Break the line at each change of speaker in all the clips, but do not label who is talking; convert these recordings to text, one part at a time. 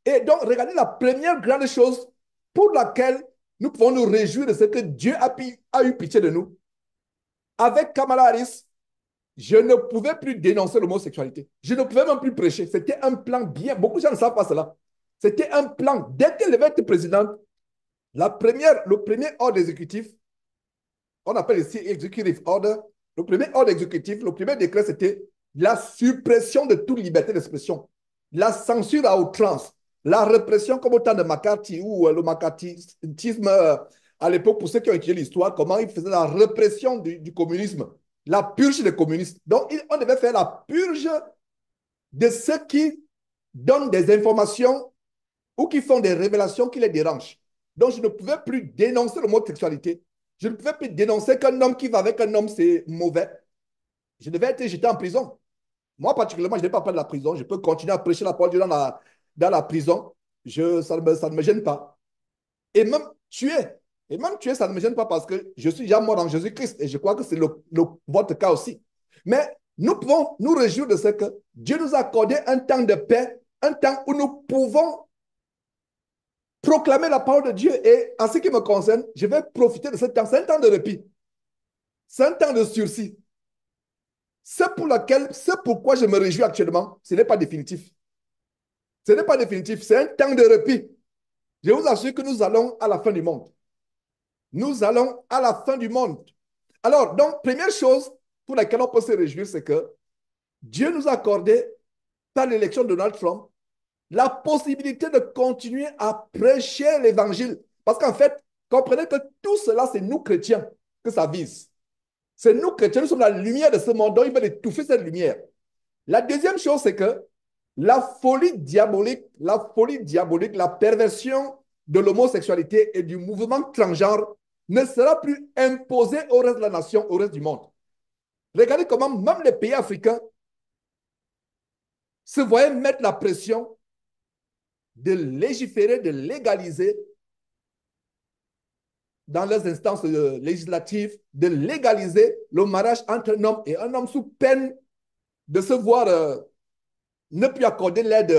Et donc, regardez la première grande chose pour laquelle nous pouvons nous réjouir de ce que Dieu a eu pitié de nous. Avec Kamala Harris, je ne pouvais plus dénoncer l'homosexualité. Je ne pouvais même plus prêcher. C'était un plan bien. Beaucoup de gens ne savent pas cela. C'était un plan. Dès qu'elle devait être présidente, le premier ordre exécutif, on appelle ici executive order, le premier ordre exécutif, le premier décret, c'était la suppression de toute liberté d'expression, la censure à outrance, la répression comme au temps de McCarthy ou le McCarthyisme à l'époque, pour ceux qui ont étudié l'histoire, comment il faisait la répression du communisme, la purge des communistes. Donc, on devait faire la purge de ceux qui donnent des informations ou qui font des révélations qui les dérangent. Donc, je ne pouvais plus dénoncer l'homosexualité. Je ne pouvais plus dénoncer qu'un homme qui va avec un homme, c'est mauvais. Je devais être jeté en prison. Moi, particulièrement, je n'ai pas peur de la prison. Je peux continuer à prêcher la parole de Dieu dans la prison. Ça ne me gêne pas. Et même tuer. Et même tuer, ça ne me gêne pas parce que je suis déjà mort en Jésus-Christ. Et je crois que c'est votre cas aussi. Mais nous pouvons nous réjouir de ce que Dieu nous a accordé un temps de paix, un temps où nous pouvons proclamer la parole de Dieu. Et en ce qui me concerne, je vais profiter de ce temps. C'est un temps de répit. C'est un temps de sursis. C'est pourquoi je me réjouis actuellement. Ce n'est pas définitif. Ce n'est pas définitif. C'est un temps de répit. Je vous assure que nous allons à la fin du monde. Nous allons à la fin du monde. Alors, donc, première chose pour laquelle on peut se réjouir, c'est que Dieu nous a accordé, par l'élection de Donald Trump, la possibilité de continuer à prêcher l'évangile. Parce qu'en fait, comprenez que tout cela, c'est nous chrétiens que ça vise. C'est nous chrétiens, nous sommes la lumière de ce monde, donc ils veulent étouffer cette lumière. La deuxième chose, c'est que la perversion de l'homosexualité et du mouvement transgenre ne sera plus imposée au reste de la nation, au reste du monde. Regardez comment même les pays africains se voyaient mettre la pression de légiférer, de légaliser dans leurs instances législatives, de légaliser le mariage entre un homme et un homme sous peine de se voir ne plus accorder l'aide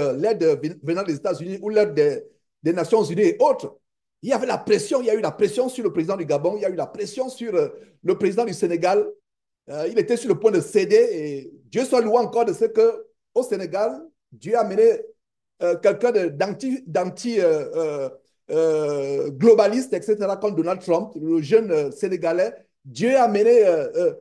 venant des États-Unis ou l'aide des Nations Unies et autres. Il y avait la pression, il y a eu la pression sur le président du Gabon, il y a eu la pression sur le président du Sénégal. Il était sur le point de céder et Dieu soit loué encore de ce qu'au Sénégal, Dieu a amené quelqu'un d'anti-globaliste, etc., comme Donald Trump, le jeune Sénégalais. Dieu a amené euh,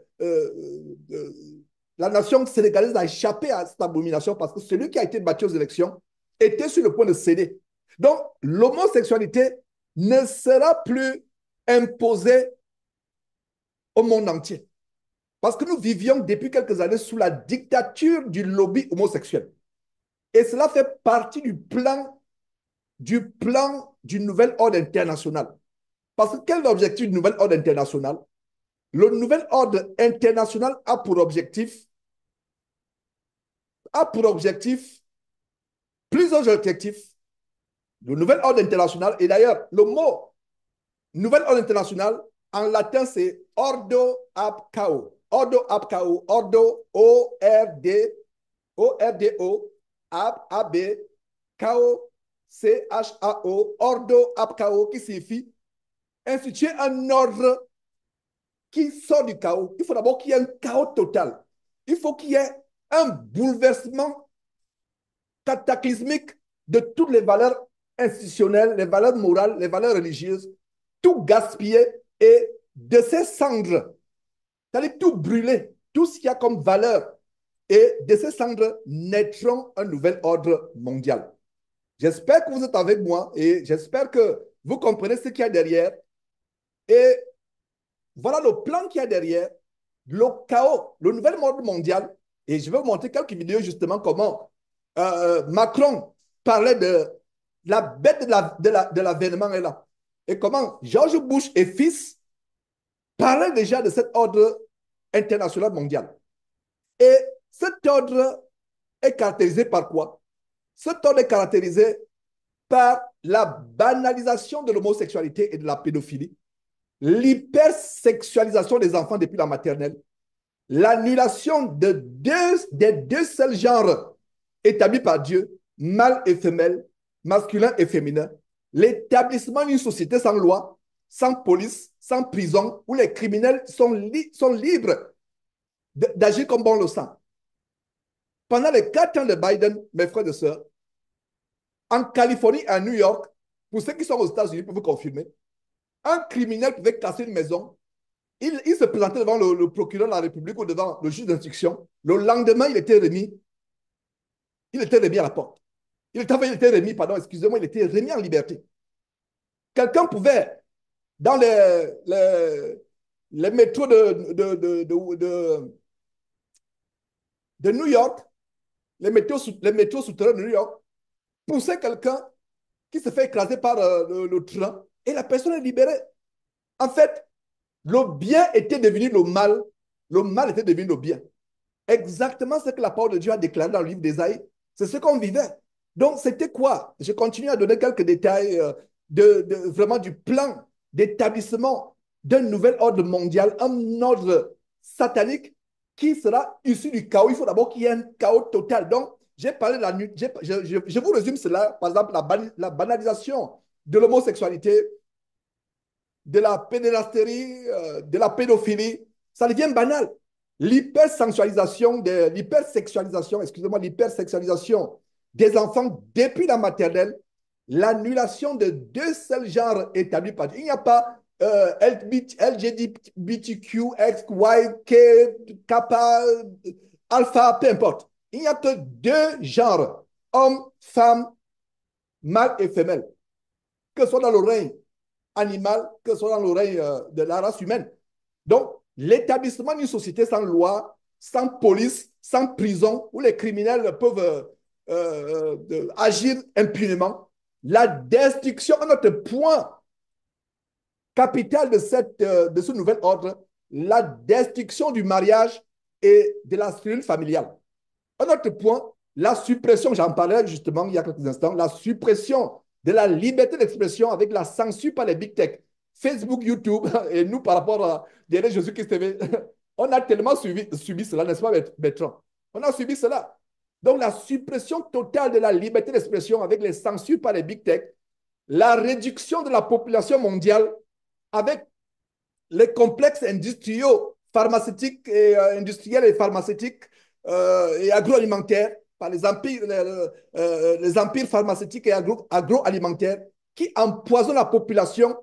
la nation sénégalaise a échappé à cette abomination parce que celui qui a été battu aux élections était sur le point de céder. Donc, l'homosexualité ne sera plus imposée au monde entier. Parce que nous vivions depuis quelques années sous la dictature du lobby homosexuel. Et cela fait partie du nouvel ordre international. Parce que quel est l'objectif du nouvel ordre international? Le nouvel ordre international a pour objectif plusieurs objectifs. Le nouvel ordre international, et d'ailleurs, le mot nouvel ordre international, en latin, c'est Ordo ab Chao. Ordo ab Chao. Ordo, O-R-D, O-R-D-O, ab, A-B, Chao, C-H-A-O. Ordo ab Chao, qui signifie instituer un ordre qui sort du chaos. Il faut d'abord qu'il y ait un chaos total. Il faut qu'il y ait un bouleversement cataclysmique de toutes les valeurs institutionnelles, les valeurs morales, les valeurs religieuses, tout gaspiller et de ces cendres, c'est-à-dire tout brûler, tout ce qu'il y a comme valeur. Et de ces cendres naîtront un nouvel ordre mondial. J'espère que vous êtes avec moi et j'espère que vous comprenez ce qu'il y a derrière. Et voilà le plan qu'il y a derrière, le chaos, le nouvel ordre mondial. Et je vais vous montrer quelques vidéos justement comment Macron parlait de la bête de l'avènement est là. Et comment George Bush et fils parlaient déjà de cet ordre international mondial. Et cet ordre est caractérisé par quoi? Cet ordre est caractérisé par la banalisation de l'homosexualité et de la pédophilie, l'hypersexualisation des enfants depuis la maternelle, l'annulation des deux seuls genres établis par Dieu, mâle et femelle, masculin et féminin, l'établissement d'une société sans loi, sans police, sans prison, où les criminels sont libres d'agir comme bon le sent. Pendant les 4 ans de Biden, mes frères et sœurs, en Californie et à New York, pour ceux qui sont aux États-Unis, peuvent vous confirmer, un criminel pouvait casser une maison. Il se présentait devant le procureur de la République ou devant le juge d'instruction. Le lendemain, il était remis. Il était remis à la porte. Il était remis, pardon, excusez-moi, il était remis en liberté. Quelqu'un pouvait, dans les métros de New York, les métros souterrains de New York, pousser quelqu'un qui se fait écraser par le train et la personne est libérée. En fait, le bien était devenu le mal était devenu le bien. Exactement ce que la parole de Dieu a déclaré dans le livre d'Ésaïe. C'est ce qu'on vivait. Donc, c'était quoi? Je continue à donner quelques détails vraiment du plan d'établissement d'un nouvel ordre mondial, un ordre satanique qui sera issu du chaos. Il faut d'abord qu'il y ait un chaos total. Donc, j'ai parlé de la nuit. Je vous résume cela. Par exemple, la banalisation de l'homosexualité, de la pédérastérie, de la pédophilie, ça devient banal. L'hypersexualisation des enfants depuis la maternelle, l'annulation de 2 seuls genres établis par Dieu. Il n'y a pas LGBTQ, X, Y, K, Kappa, Alpha, peu importe. Il n'y a que 2 genres, hommes, femmes, mâles et femelles, que ce soit dans le règne animal, que ce soit dans le règne de la race humaine. Donc, l'établissement d'une société sans loi, sans police, sans prison, où les criminels peuvent agir impunément, la destruction, un autre point capital de ce nouvel ordre, la destruction du mariage et de la cellule familiale. Un autre point, la suppression, j'en parlais justement il y a quelques instants, la suppression de la liberté d'expression avec la censure par les big tech, Facebook, YouTube, et nous par rapport à derrière Jésus-Christ TV, on a tellement subi cela, n'est-ce pas, Bertrand? On a subi cela. Donc la suppression totale de la liberté d'expression avec les censures par les big tech, la réduction de la population mondiale avec les complexes industriels, pharmaceutiques et industriels et pharmaceutiques et agroalimentaires par les empires pharmaceutiques et agroalimentaires qui empoisonnent la population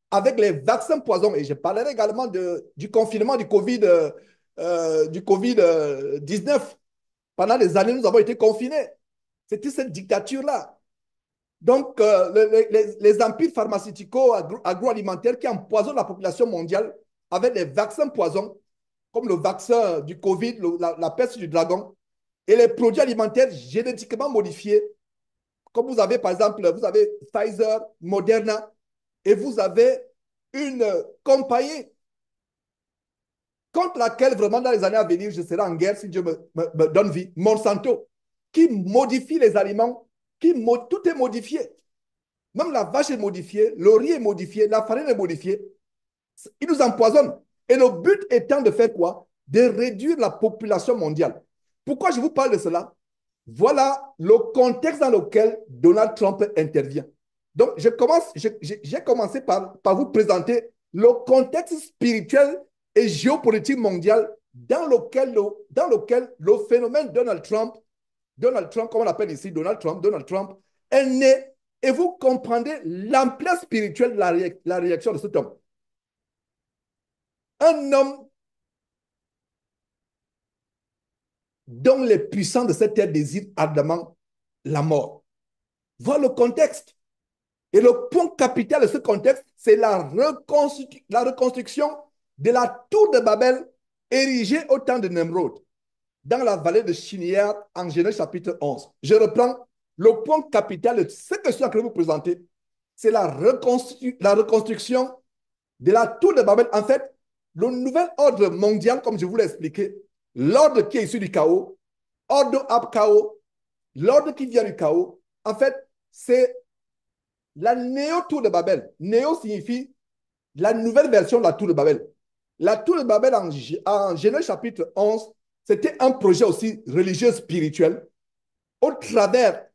avec les vaccins poisons. Et je parlerai également du confinement du COVID-19. Pendant des années, nous avons été confinés. C'était cette dictature-là. Donc, les empires pharmaceutico-agroalimentaires qui empoisonnent la population mondiale avec des vaccins poisons, comme le vaccin du Covid, la peste du dragon, et les produits alimentaires génétiquement modifiés, comme vous avez par exemple, vous avez Pfizer, Moderna, et vous avez une compagnie contre laquelle vraiment dans les années à venir, je serai en guerre si Dieu me donne vie, Monsanto, qui modifie les aliments, tout est modifié. Même la vache est modifiée, le riz est modifié, la farine est modifiée. Ils nous empoisonnent. Et le but étant de faire quoi? De réduire la population mondiale. Pourquoi je vous parle de cela? Voilà le contexte dans lequel Donald Trump intervient. Donc, j'ai commencé par vous présenter le contexte spirituel et géopolitique mondial dans lequel le phénomène Donald Trump, comme on l'appelle ici, Donald Trump, est né. Et vous comprendrez l'ampleur spirituelle de la réaction de cet homme. Un homme dont les puissants de cette terre désirent ardemment la mort. Voilà le contexte. Et le point capital de ce contexte, c'est la reconstruction de la tour de Babel érigée au temps de Nemrod, dans la vallée de Shinear, en Genèse chapitre 11. Je reprends le point capital de ce que je suis en train de vous présenter, c'est la reconstruction de la tour de Babel. En fait, le nouvel ordre mondial, comme je vous l'ai expliqué, l'ordre qui est issu du chaos, ordre ab chaos, l'ordre qui vient du chaos, en fait, c'est la néo-tour de Babel. Néo signifie la nouvelle version de la tour de Babel. La tour de Babel en Genèse chapitre 11, c'était un projet aussi religieux spirituel au travers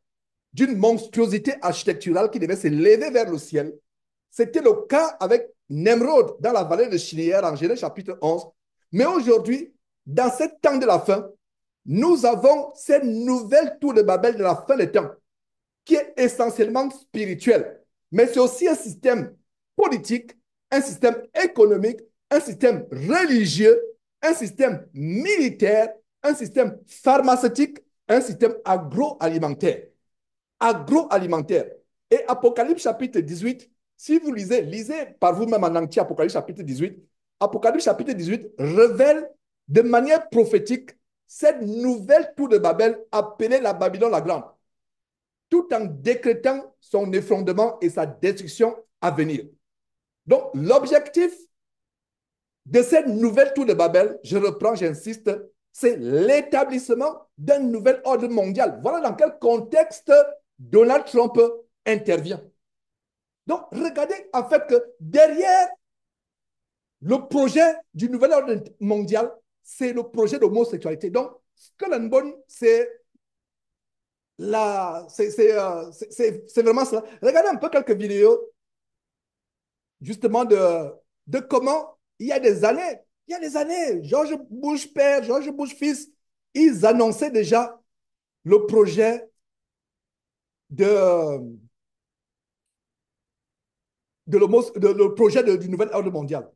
d'une monstruosité architecturale qui devait s'élever vers le ciel. C'était le cas avec Nemrod dans la vallée de Shinéar en Genèse chapitre 11. Mais aujourd'hui, dans ce temps de la fin, nous avons cette nouvelle tour de Babel de la fin des temps qui est essentiellement spirituel. Mais c'est aussi un système politique, un système économique, un système religieux, un système militaire, un système pharmaceutique, un système agroalimentaire. Agroalimentaire. Et Apocalypse chapitre 18, si vous lisez par vous-même en entier Apocalypse chapitre 18, Apocalypse chapitre 18 révèle de manière prophétique cette nouvelle tour de Babel appelée la Babylone la Grande, tout en décrétant son effondrement et sa destruction à venir. Donc, l'objectif de cette nouvelle tour de Babel, je reprends, j'insiste, c'est l'établissement d'un nouvel ordre mondial. Voilà dans quel contexte Donald Trump intervient. Donc, regardez en fait que derrière le projet du nouvel ordre mondial, c'est le projet d'homosexualité. Donc, Skull and Bones, c'est vraiment cela. Regardez un peu quelques vidéos justement de comment il y a des années, George Bush père, George Bush fils, ils annonçaient déjà le projet le projet du nouvel ordre mondial.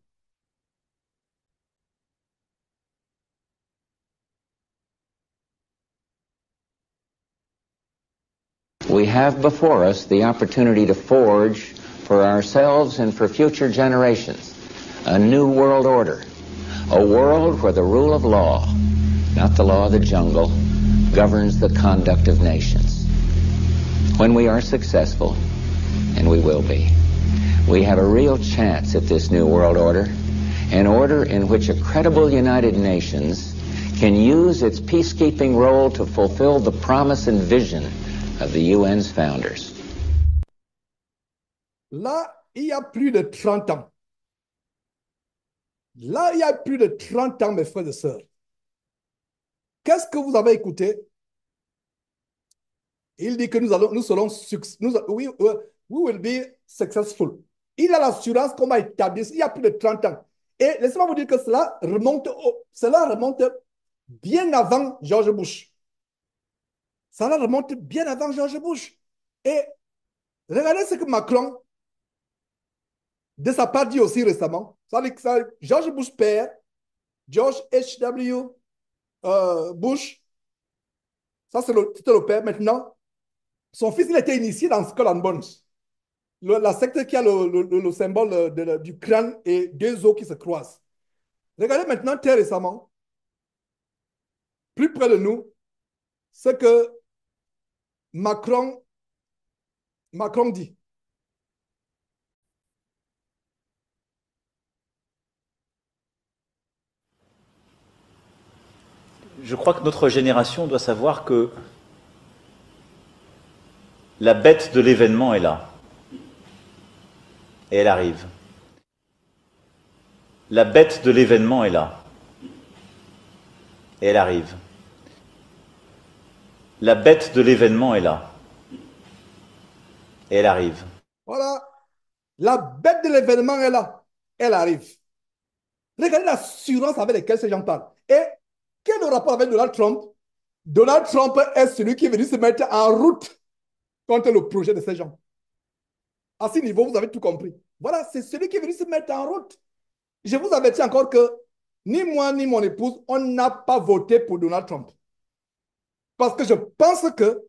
We have before us the opportunity to forge for ourselves and for future generations a new world order, a world where the rule of law, not the law of the jungle, governs the conduct of nations. When we are successful, and we will be, we have a real chance at this new world order, an order in which a credible United Nations can use its peacekeeping role to fulfill the promise and vision of the UN's founders.
Là, il y a plus de 30 ans. Là, il y a plus de 30 ans, mes frères et sœurs. Qu'est-ce que vous avez écouté? Il dit que nous serons we will be successful. Il a l'assurance qu'on va établir il y a plus de 30 ans. Et laissez-moi vous dire que cela remonte bien avant George Bush. Cela remonte bien avant George Bush. Et regardez ce que Macron, de sa part, dit aussi récemment. George Bush père, George H.W. Bush, ça c'était le père. Maintenant, son fils, il était initié dans Skull and Bones, la secte qui a le symbole du crâne et deux os qui se croisent. Regardez maintenant, très récemment, plus près de nous, ce que Macron dit.
Je crois que notre génération doit savoir que la bête de l'événement est là. Et elle arrive. La bête de l'événement est là. Et elle arrive. La bête de l'événement est là. Et elle arrive.
Voilà. La bête de l'événement est là. Elle arrive. Regardez l'assurance avec laquelle ces gens parlent. Et quel est le rapport avec Donald Trump? Donald Trump est celui qui est venu se mettre en route contre le projet de ces gens. À ce niveau, vous avez tout compris. Voilà, c'est celui qui est venu se mettre en route. Je vous avertis encore que ni moi ni mon épouse, on n'a pas voté pour Donald Trump. Parce que je pense que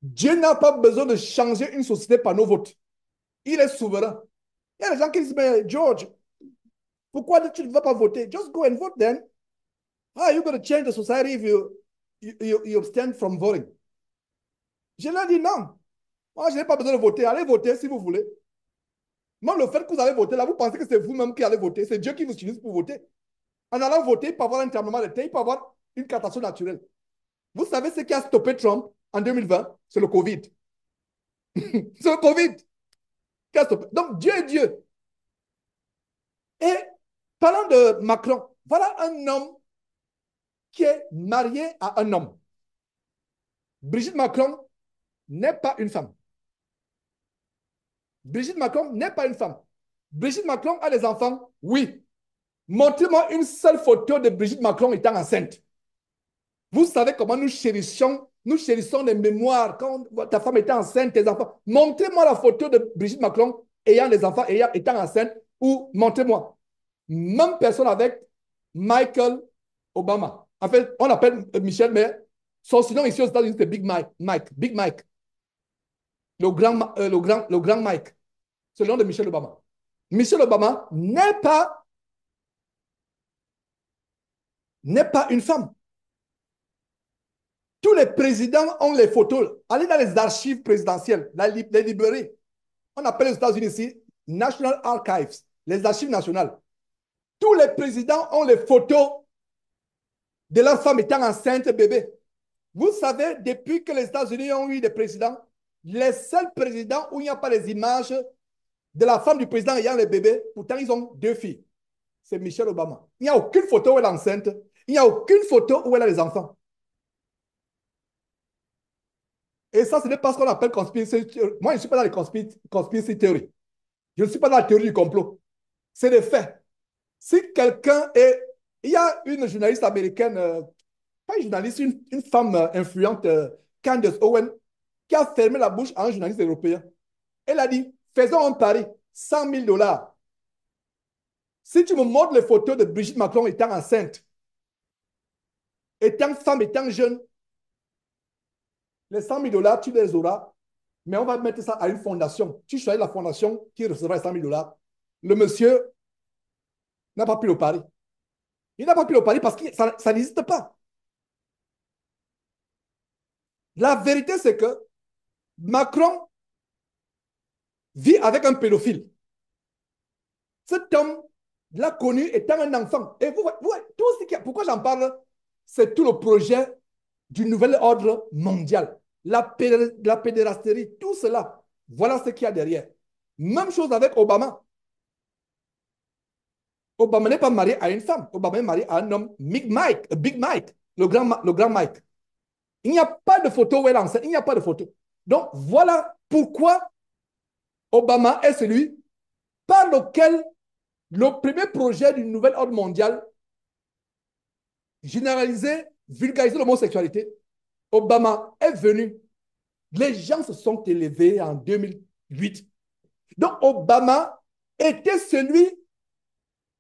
Dieu n'a pas besoin de changer une société par nos votes. Il est souverain. Il y a des gens qui disent, mais George, pourquoi tu ne vas pas voter? Just go and vote then. How are you going to change the society if you abstain from voting? Je leur dis non. Moi, je n'ai pas besoin de voter. Allez voter si vous voulez. Même le fait que vous allez voter, là, vous pensez que c'est vous-même qui allez voter. C'est Dieu qui vous utilise pour voter. En allant voter, il peut y avoir un tremblement de terre, il peut y avoir une catastrophe naturelle. Vous savez ce qui a stoppé Trump en 2020? C'est le Covid. C'est le Covid qui a stoppé. Donc, Dieu est Dieu. Et parlant de Macron, voilà un homme qui est marié à un homme. Brigitte Macron n'est pas une femme. Brigitte Macron n'est pas une femme. Brigitte Macron a des enfants? Oui. Montrez-moi une seule photo de Brigitte Macron étant enceinte. Vous savez comment nous chérissons les mémoires quand ta femme était enceinte, tes enfants. Montrez-moi la photo de Brigitte Macron ayant des enfants, étant enceinte, ou montrez-moi. Même personne avec Michael Obama. En fait, on l'appelle Michel, mais son surnom ici aux États-Unis, c'est Big Mike. Big Mike. Le grand Mike. C'est le nom de Michelle Obama. Michelle Obama n'est pas une femme. Tous les présidents ont les photos. Allez dans les archives présidentielles, les librairies. On appelle aux États-Unis ici National Archives, les archives nationales. Tous les présidents ont les photos de leur femme étant enceinte, bébé. Vous savez, depuis que les États-Unis ont eu des présidents, les seuls présidents où il n'y a pas les images de la femme du président ayant les bébés, pourtant ils ont 2 filles. C'est Michelle Obama. Il n'y a aucune photo où elle est enceinte. Il n'y a aucune photo où elle a les enfants. Et ça, ce n'est pas ce qu'on appelle conspiracy theory. Moi, je ne suis pas dans les conspiracy theory. Je ne suis pas dans la théorie du complot. C'est des faits. Si quelqu'un est... Il y a une journaliste américaine, pas une journaliste, une femme influente, Candace Owen, qui a fermé la bouche à un journaliste européen. Elle a dit, faisons un pari, 100 000 $. Si tu me montres les photos de Brigitte Macron étant enceinte, étant femme, étant jeune, les 100 000 $, tu les auras, mais on va mettre ça à une fondation. Tu choisis la fondation qui recevra les 100 000 $. Le monsieur n'a pas pris le pari. Il n'a pas pris le pari parce que ça n'existe pas. La vérité, c'est que Macron vit avec un pédophile. Cet homme l'a connu étant un enfant. Et tout ce pourquoi j'en parle, c'est tout le projet du nouvel ordre mondial. La pédérastérie, tout cela. Voilà ce qu'il y a derrière. Même chose avec Obama. Obama n'est pas marié à une femme. Obama est marié à un homme, Big Mike, le grand Mike. Il n'y a pas de photo où elle est enceinte. Il n'y a pas de photo. Donc, voilà pourquoi Obama est celui par lequel le premier projet du nouvel ordre mondial généraliser, vulgariser l'homosexualité, Obama est venu. Les gens se sont élevés en 2008. Donc, Obama était celui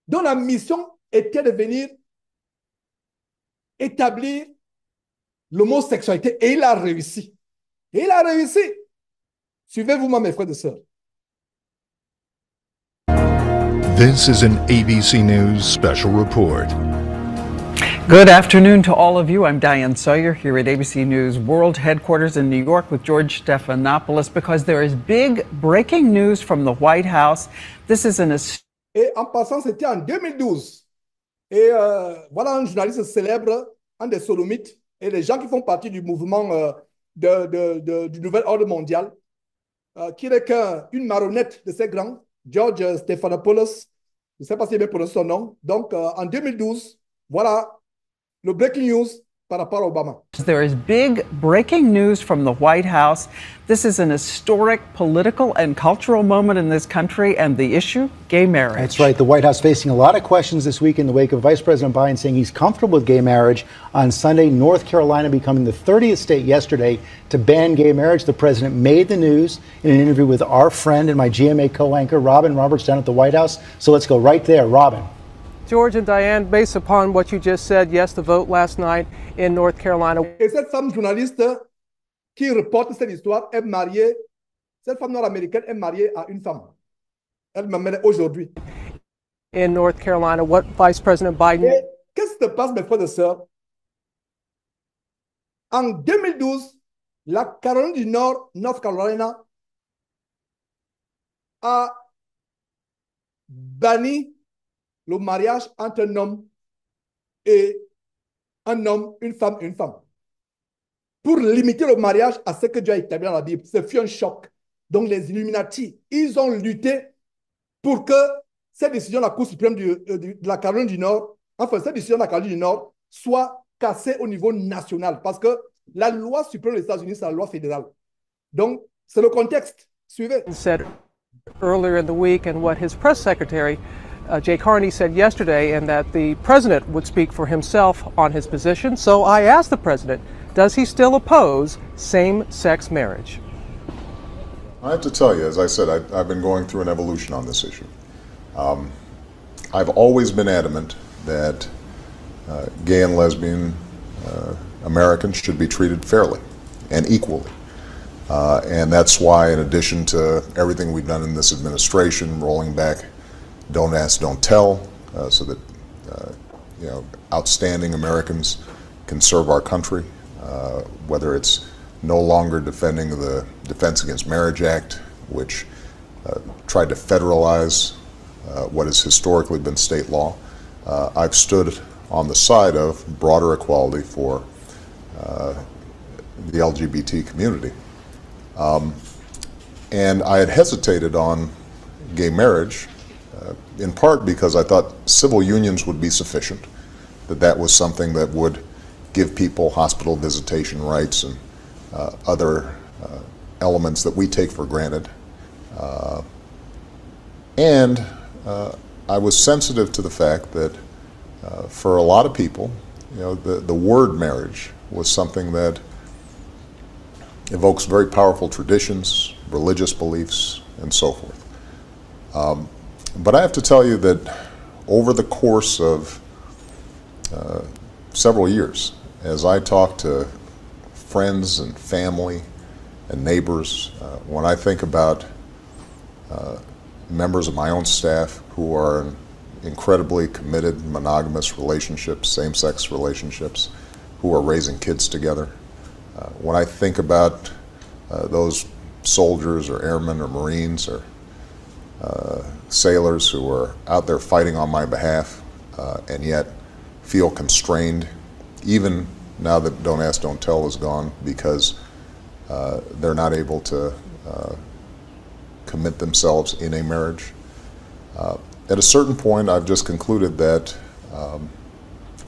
dont la mission était de venir établir l'homosexualité. Et il a réussi. Et il a réussi. Suivez-vous-moi, mes frères et sœurs.
This is an ABC News special report.
Good afternoon to all of you. I'm Diane Sawyer here at ABC News World Headquarters in New York with George Stephanopoulos because there is big breaking news from the White House. This is an...
Et en passant, c'était en 2012. Et voilà un journaliste célèbre, un des sodomites, et les gens qui font partie du mouvement du nouvel ordre mondial, qui n'est qu'une marionnette de ces grands, George Stephanopoulos. Je ne sais pas si j'ai bien prononcé son nom. Donc, en 2012, voilà le breaking news par rapport à Obama.
There is big breaking news from the White House. This is an historic political and cultural moment in this country, and the issue, gay marriage.
That's right. The White House facing a lot of questions this week in the wake of Vice President Biden saying he's comfortable with gay marriage. On Sunday, North Carolina becoming the 30th state yesterday to ban gay marriage. The president made the news in an interview with our friend and my GMA co-anchor, Robin Roberts, down at the White House. So let's go right there. Robin.
George and Diane, based upon what you just said, yes, the vote last night in North Carolina.
Et cette femme journaliste qui reporte cette histoire est mariée, cette femme nord-américaine est mariée à une femme. Elle m'amène aujourd'hui.
In North Carolina, what Vice President Biden...
Qu'est-ce qui se passe, mes frères et sœurs? En 2012, la Caroline du Nord, North Carolina, a banni le mariage entre un homme et un homme, une femme et une femme. Pour limiter le mariage à ce que Dieu a établi dans la Bible. Ce fut un choc. Donc les Illuminati, ils ont lutté pour que cette décision de la Cour suprême de la Caroline du Nord, enfin cette décision de la Caroline du Nord, soit cassée au niveau national. Parce que la loi suprême des États-Unis, c'est la loi fédérale. Donc, c'est le contexte. Suivez.
Said earlier in the week, and what his press secretary, Jay Carney, said yesterday, and that the president would speak for himself on his position. So I asked the president, does he still oppose same-sex marriage?
I have to tell you, as I said, I've been going through an evolution on this issue. I've always been adamant that gay and lesbian Americans should be treated fairly and equally. And that's why, in addition to everything we've done in this administration, rolling back Don't Ask, Don't Tell, so that outstanding Americans can serve our country, whether it's no longer defending the Defense Against Marriage Act, which tried to federalize what has historically been state law. I've stood on the side of broader equality for the LGBT community. And I had hesitated on gay marriage, in part because I thought civil unions would be sufficient, that was something that would give people hospital visitation rights and other elements that we take for granted. And I was sensitive to the fact that for a lot of people, the word marriage was something that evokes very powerful traditions, religious beliefs, and so forth. But I have to tell you that over the course of several years, as I talk to friends and family and neighbors, when I think about members of my own staff who are in incredibly committed monogamous relationships, same-sex relationships, who are raising kids together, when I think about those soldiers or airmen or Marines or sailors who are out there fighting on my behalf and yet feel constrained, even now that Don't Ask, Don't Tell is gone, because they're not able to commit themselves in a marriage. At a certain point, I've just concluded that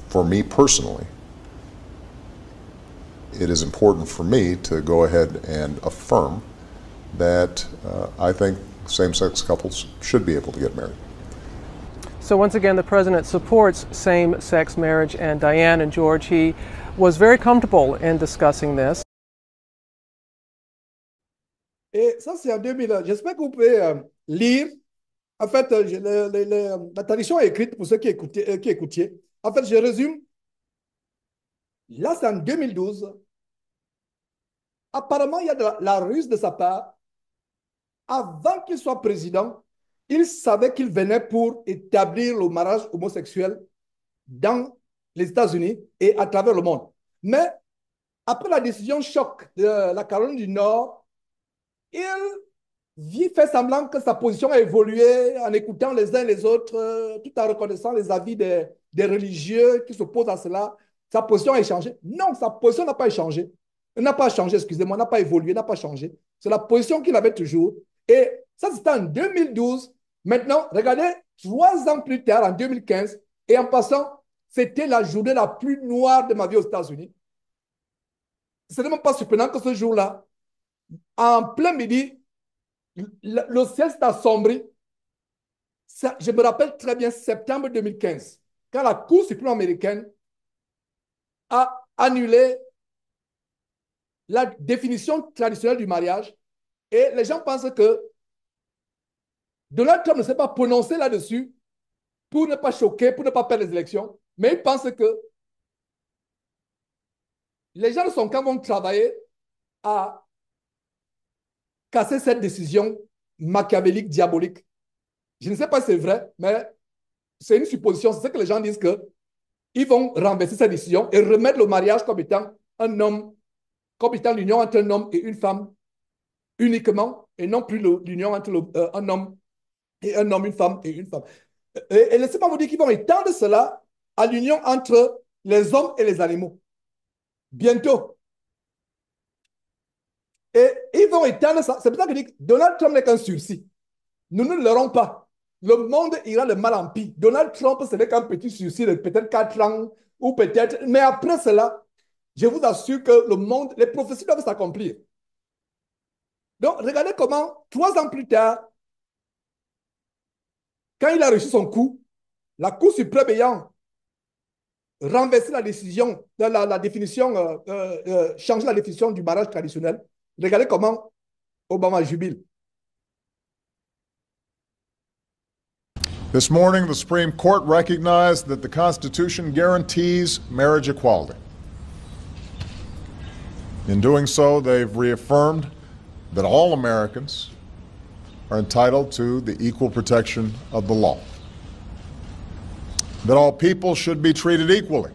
for me personally, it is important for me to go ahead and affirm that I think same-sex couples should be able to get married.
So once again, the president supports same-sex marriage, and Diane and George, he was very comfortable in discussing this.
Et ça, c'est en 2000. J'espère que vous pouvez lire. En fait, la traduction est écrite pour ceux qui écoutiez. En fait, je résume. Là, c'est en 2012. Apparemment, il y a de la ruse de sa part. Avant qu'il soit président, il savait qu'il venait pour établir le mariage homosexuel dans les États-Unis et à travers le monde. Mais après la décision choc de la Caroline du Nord, il fait semblant que sa position a évolué en écoutant les uns les autres, tout en reconnaissant les avis des religieux qui s'opposent à cela. Sa position a changé. Non, sa position n'a pas changé. Elle n'a pas changé, excusez-moi, n'a pas évolué, n'a pas changé. C'est la position qu'il avait toujours. Et ça, c'était en 2012. Maintenant, regardez, 3 ans plus tard, en 2015, et en passant, c'était la journée la plus noire de ma vie aux États-Unis. Ce n'est même pas surprenant que ce jour-là, en plein midi, le ciel s'est assombri. Je me rappelle très bien, septembre 2015, quand la Cour suprême américaine a annulé la définition traditionnelle du mariage. Et les gens pensent que Donald Trump ne s'est pas prononcé là-dessus pour ne pas choquer, pour ne pas perdre les élections. Mais ils pensent que les gens de son camp vont travailler à casser cette décision machiavélique, diabolique. Je ne sais pas si c'est vrai, mais c'est une supposition. C'est ce que les gens disent, qu'ils vont renverser cette décision et remettre le mariage comme étant un homme, comme étant l'union entre un homme et une femme uniquement, et non plus l'union entre un homme et un homme, une femme et une femme. Et laissez-moi vous dire qu'ils vont étendre cela à l'union entre les hommes et les animaux. Bientôt. Et ils vont étendre ça. C'est pour ça que je dis que Donald Trump n'est qu'un sursis. Nous ne l'aurons pas. Le monde ira de mal en pis. Donald Trump, ce n'est qu'un petit sursis de peut-être 4 ans ou peut-être. Mais après cela, je vous assure que le monde, les prophéties doivent s'accomplir. Donc, regardez comment, 3 ans plus tard, quand il a reçu son coup, la Cour suprême ayant renversé la décision, la définition, changé la définition du mariage traditionnel, regardez comment Obama jubile.
This morning, the Supreme Court recognized that the Constitution guarantees marriage equality. In doing so, they've reaffirmed that all Americans are entitled to the equal protection of the law. That all people should be treated equally,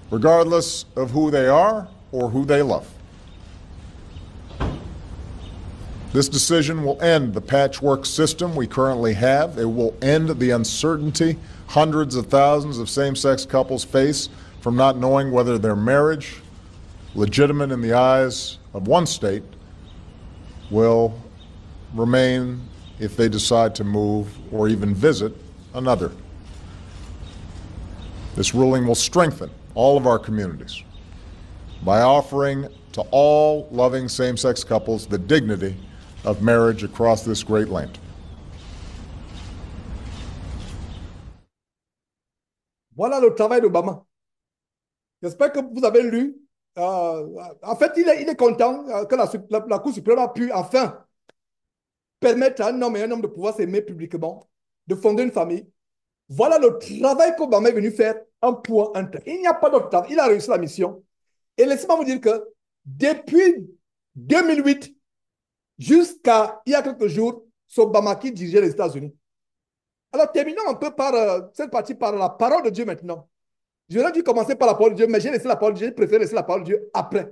regardless of who they are or who they love. This decision will end the patchwork system we currently have. It will end the uncertainty hundreds of thousands of same-sex couples face from not knowing whether their marriage, legitimate in the eyes of one state, will remain if they decide to move or even visit another. This ruling will strengthen all of our communities by offering to all loving same-sex couples the dignity of marriage across this great land.
Voilà le travail d'Obama. J'espère que vous avez lu. En fait, il est content que la Cour suprême a pu enfin permettre à un homme et un homme de pouvoir s'aimer publiquement, de fonder une famille. Voilà le travail qu'Obama est venu faire un point, un trait. Il n'y a pas d'autre travail. Il a réussi la mission. Et laissez-moi vous dire que depuis 2008 jusqu'à il y a quelques jours, c'est Obama qui dirigeait les États-Unis. Alors, terminons un peu par cette partie par la parole de Dieu maintenant. J'aurais dû commencer par la parole de Dieu, mais j'ai laissé la parole de Dieu, j'ai préféré laisser la parole de Dieu après.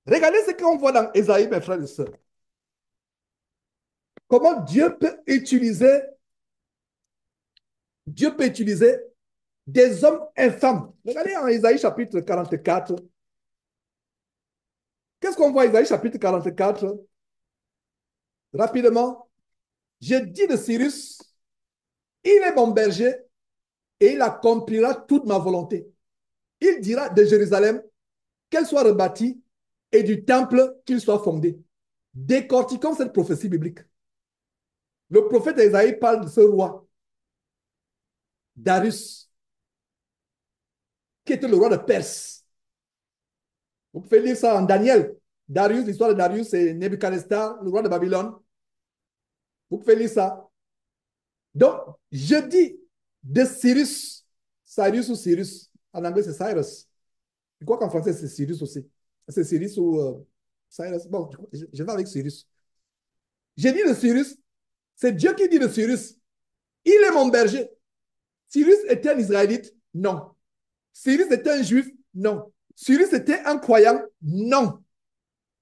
Regardez ce qu'on voit dans Ésaïe, mes frères et sœurs. Comment Dieu peut utiliser des hommes infâmes. Regardez en Ésaïe chapitre 44. Qu'est-ce qu'on voit en Ésaïe chapitre 44? Rapidement. J'ai dit de Cyrus, il est mon berger et il accomplira toute ma volonté. Il dira de Jérusalem qu'elle soit rebâtie et du temple qu'il soit fondé. Décortiquons cette prophétie biblique. Le prophète Ésaïe parle de ce roi, Darius, qui était le roi de Perse. Vous pouvez lire ça en Daniel. Darius, l'histoire de Darius, c'est Nebuchadnezzar, le roi de Babylone. Vous pouvez lire ça. Donc, je dis de Cyrus, Cyrus ou Cyrus, en anglais c'est Cyrus. Je crois qu'en français c'est Cyrus aussi. C'est Cyrus ou Cyrus. Bon, je vais avec Cyrus. J'ai dit de Cyrus, c'est Dieu qui dit de Cyrus, il est mon berger. Cyrus était un Israélite? Non. Cyrus était un Juif? Non. Cyrus était un croyant? Non.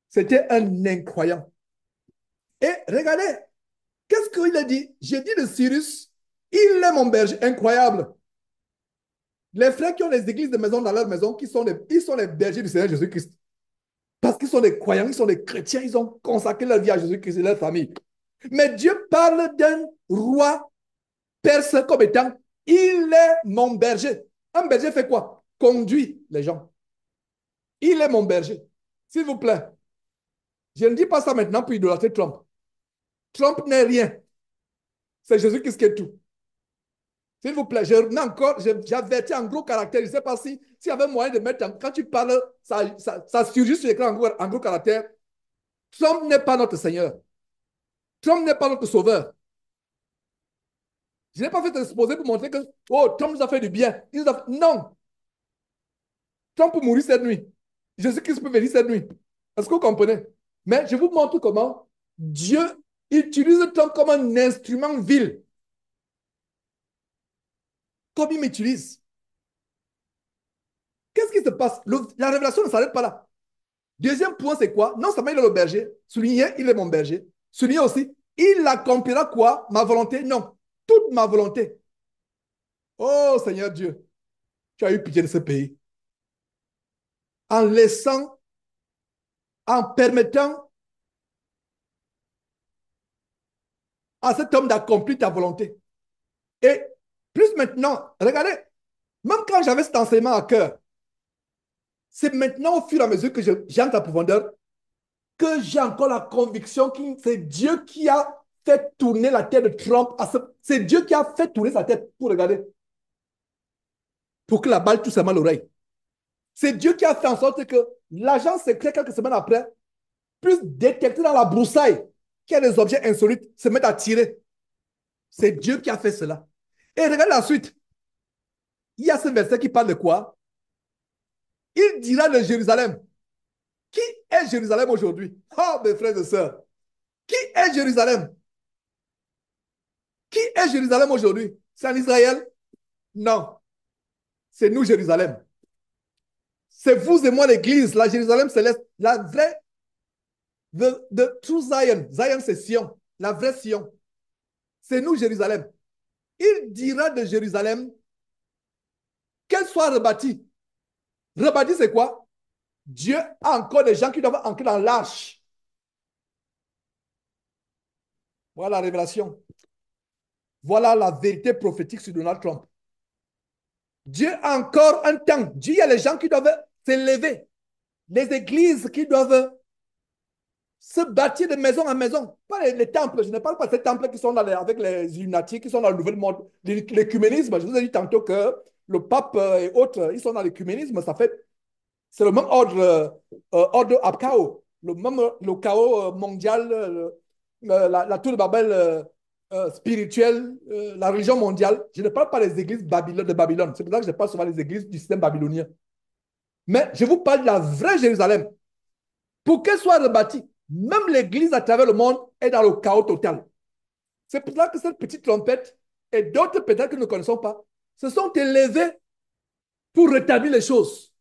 C'était un incroyant. Et regardez, qu'est-ce qu'il a dit? J'ai dit de Cyrus, il est mon berger. Incroyable. Les frères qui ont les églises de maison dans leur maison, ils sont les bergers du Seigneur Jésus-Christ. Parce qu'ils sont des croyants, ils sont des chrétiens, ils ont consacré leur vie à Jésus-Christ et leur famille. Mais Dieu parle d'un roi perse comme étant, il est mon berger. Un berger fait quoi? Conduit les gens. Il est mon berger. S'il vous plaît. Je ne dis pas ça maintenant pour idolâtrer Trump. Trump n'est rien. C'est Jésus-Christ qui est tout. S'il vous plaît, j'avertis en gros caractère. Je ne sais pas s'il y avait moyen de mettre, quand tu parles, ça surgit sur l'écran en gros caractère. Trump n'est pas notre Seigneur. Trump n'est pas notre sauveur. Je n'ai pas fait exposer pour montrer que Trump nous a fait du bien. Non. Trump peut mourir cette nuit. Jésus-Christ peut venir cette nuit. Est-ce que vous comprenez? Mais je vous montre comment Dieu utilise Trump comme un instrument vil. Comme il m'utilise. Qu'est-ce qui se passe? La révélation ne s'arrête pas là. Deuxième point, c'est quoi? Non seulement il est le berger. Souligné, il est mon berger. Souligné aussi, il accomplira quoi? Ma volonté? Non. Toute ma volonté. Oh Seigneur Dieu, tu as eu pitié de ce pays. En permettant à cet homme d'accomplir ta volonté. Et plus maintenant, regardez, même quand j'avais cet enseignement à cœur, c'est maintenant au fur et à mesure que j'entre en profondeur, que j'ai encore la conviction que c'est Dieu qui a fait tourner la tête de Trump. C'est Dieu qui a fait tourner sa tête pour regarder. Pour que la balle touche seulement l'oreille. C'est Dieu qui a fait en sorte que l'agent secret, quelques semaines après, puisse détecter dans la broussaille qu'il y a des objets insolites, se mettre à tirer. C'est Dieu qui a fait cela. Et regarde la suite. Il y a ce verset qui parle de quoi? Il dira de Jérusalem. Qui est Jérusalem aujourd'hui? Oh, mes frères et sœurs. Qui est Jérusalem? Qui est Jérusalem aujourd'hui? C'est en Israël? Non. C'est nous, Jérusalem. C'est vous et moi, l'église, la Jérusalem céleste, la vraie, the true Zion. Zion, c'est Sion, la vraie Sion. C'est nous, Jérusalem. Il dira de Jérusalem qu'elle soit rebâtie. Rebâtie, c'est quoi? Dieu a encore des gens qui doivent entrer dans l'arche. Voilà la révélation. Voilà la vérité prophétique sur Donald Trump. Dieu a encore un temps. Dieu, il y a les gens qui doivent s'élever. Les églises qui doivent se bâtir de maison en maison. Pas les temples. Je ne parle pas de ces temples qui sont dans avec les Illuminati, qui sont dans le nouvel monde. L'écuménisme. Je vous ai dit tantôt que le pape et autres, ils sont dans l'écuménisme. C'est le même ordre Abkao. Le chaos mondial, la tour de Babel spirituelle, la religion mondiale. Je ne parle pas des églises de Babylone. C'est pour ça que je parle souvent des églises du système babylonien. Mais je vous parle de la vraie Jérusalem. Pour qu'elle soit rebâtie, même l'église à travers le monde est dans le chaos total. C'est pour ça que cette petite trompette et d'autres peut-être que nous ne connaissons pas se sont élevés pour rétablir les choses,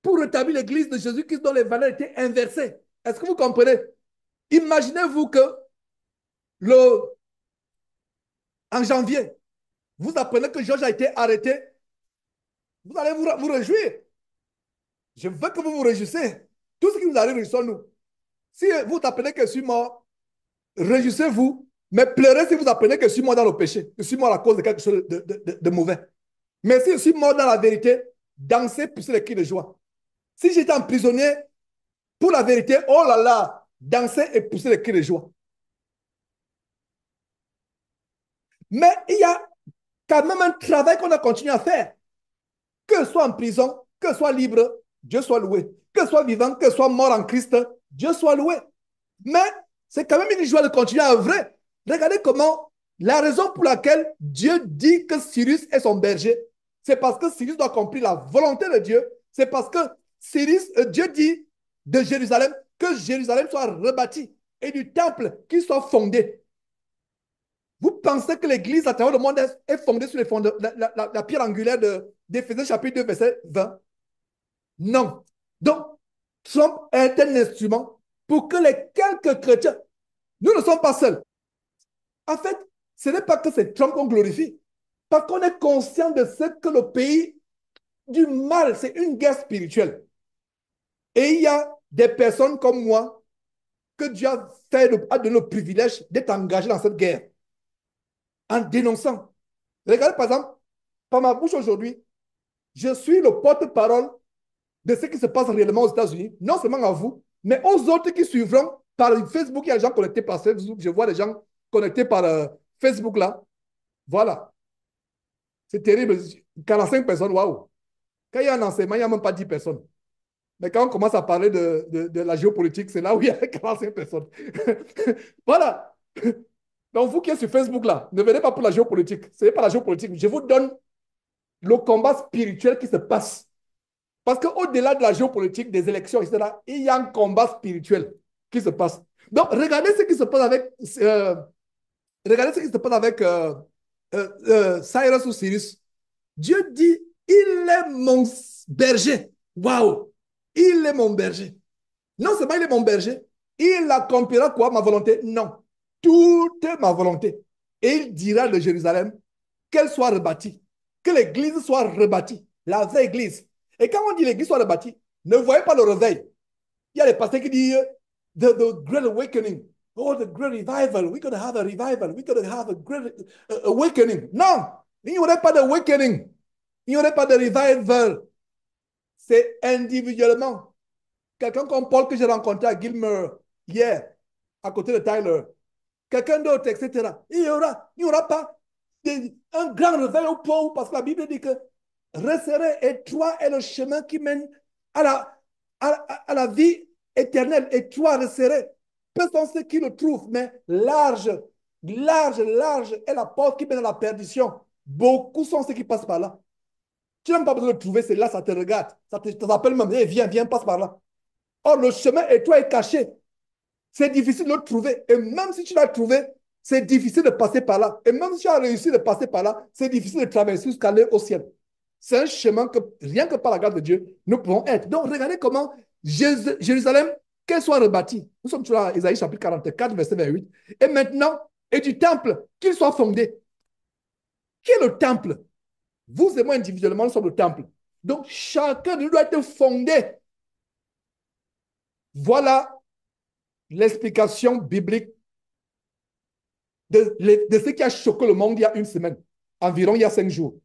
pour rétablir l'église de Jésus-Christ dont les valeurs étaient inversées. Est-ce que vous comprenez? Imaginez-vous que en janvier, vous apprenez que Georges a été arrêté. Vous allez vous réjouir. Je veux que vous vous réjouissez. Tout ce qui nous arrive, réjouissons-nous. Si vous apprenez que je suis mort, réjouissez-vous, mais pleurez si vous apprenez que je suis mort dans le péché, que je suis mort à cause de quelque chose de mauvais. Mais si je suis mort dans la vérité, dansez, poussez les cris de joie. Si j'étais un prisonnier pour la vérité, oh là là, dansez et poussez les cris de joie. Mais il y a quand même un travail qu'on a continué à faire. Que soit en prison, que soit libre, Dieu soit loué. Que soit vivant, que soit mort en Christ, Dieu soit loué. Mais c'est quand même une joie de continuer à œuvrer. Regardez comment, la raison pour laquelle Dieu dit que Cyrus est son berger, c'est parce que Cyrus doit accomplir la volonté de Dieu. C'est parce que Dieu dit de Jérusalem que Jérusalem soit rebâtie et du temple qui soit fondé. Vous pensez que l'église à travers le monde est fondée sur la pierre angulaire d'Éphésiens chapitre 2, verset 20? Non. Donc, Trump est un instrument pour que les quelques chrétiens, nous ne sommes pas seuls. En fait, ce n'est pas que c'est Trump qu'on glorifie, parce qu'on est conscient de ce que le pays du mal, c'est une guerre spirituelle. Et il y a des personnes comme moi que Dieu a donné le privilège d'être engagé dans cette guerre en dénonçant. Regardez par exemple, par ma bouche aujourd'hui, je suis le porte-parole de ce qui se passe réellement aux États-Unis, non seulement à vous, mais aux autres qui suivront par Facebook. Il y a des gens connectés par Facebook. Je vois des gens connectés par Facebook là. Voilà. C'est terrible. 45 personnes, waouh. Quand il y a un enseignement, il n'y a même pas 10 personnes. Mais quand on commence à parler de la géopolitique, c'est là où il y a 45 personnes. Voilà. Donc, vous qui êtes sur Facebook là, ne venez pas pour la géopolitique. Ce n'est pas la géopolitique. Je vous donne le combat spirituel qui se passe. Parce qu'au-delà de la géopolitique, des élections, etc., il y a un combat spirituel qui se passe. Donc, regardez ce qui se passe avec Cyrus ou Cyrus. Dieu dit, il est mon berger. Waouh! Il est mon berger. Non seulement il est mon berger, il accomplira quoi? Ma volonté? Non. Toute ma volonté. Et il dira de Jérusalem qu'elle soit rebâtie, que l'église soit rebâtie, la vraie église. Et quand on dit l'église soit rebâtie, ne voyez pas le réveil. Il y a des pasteurs qui disent the great awakening. Oh, the great revival. We're going to have a revival. We're going to have a great awakening. Non, il n'y aurait pas d'awakening. Il n'y aurait pas de revival. C'est individuellement. Quelqu'un comme Paul que j'ai rencontré à Gilmer hier, à côté de Tyler, quelqu'un d'autre, etc. Il n'y aura pas un grand réveil au pauvre parce que la Bible dit que resserré étroit est le chemin qui mène à la vie éternelle. Étroit, resserré. Peu sont ceux qui le trouvent, mais large est la porte qui mène à la perdition. Beaucoup sont ceux qui passent par là. Tu n'as même pas besoin de le trouver, c'est là, ça te regarde. Ça t'appelle même, hey, viens, passe par là. Or, le chemin étroit est caché. C'est difficile de le trouver. Et même si tu l'as trouvé, c'est difficile de passer par là. Et même si tu as réussi de passer par là, c'est difficile de traverser jusqu'à aller au ciel. C'est un chemin que, rien que par la grâce de Dieu, nous pouvons être. Donc, regardez comment Jérusalem, qu'elle soit rebâtie. Nous sommes toujours à Ésaïe chapitre 44, verset 28. Et maintenant, et du temple, qu'il soit fondé. Qui est le temple? Vous et moi individuellement, nous sommes le temple. Donc, chacun de nous doit être fondé. Voilà l'explication biblique de ce qui a choqué le monde il y a une semaine, environ il y a 5 jours.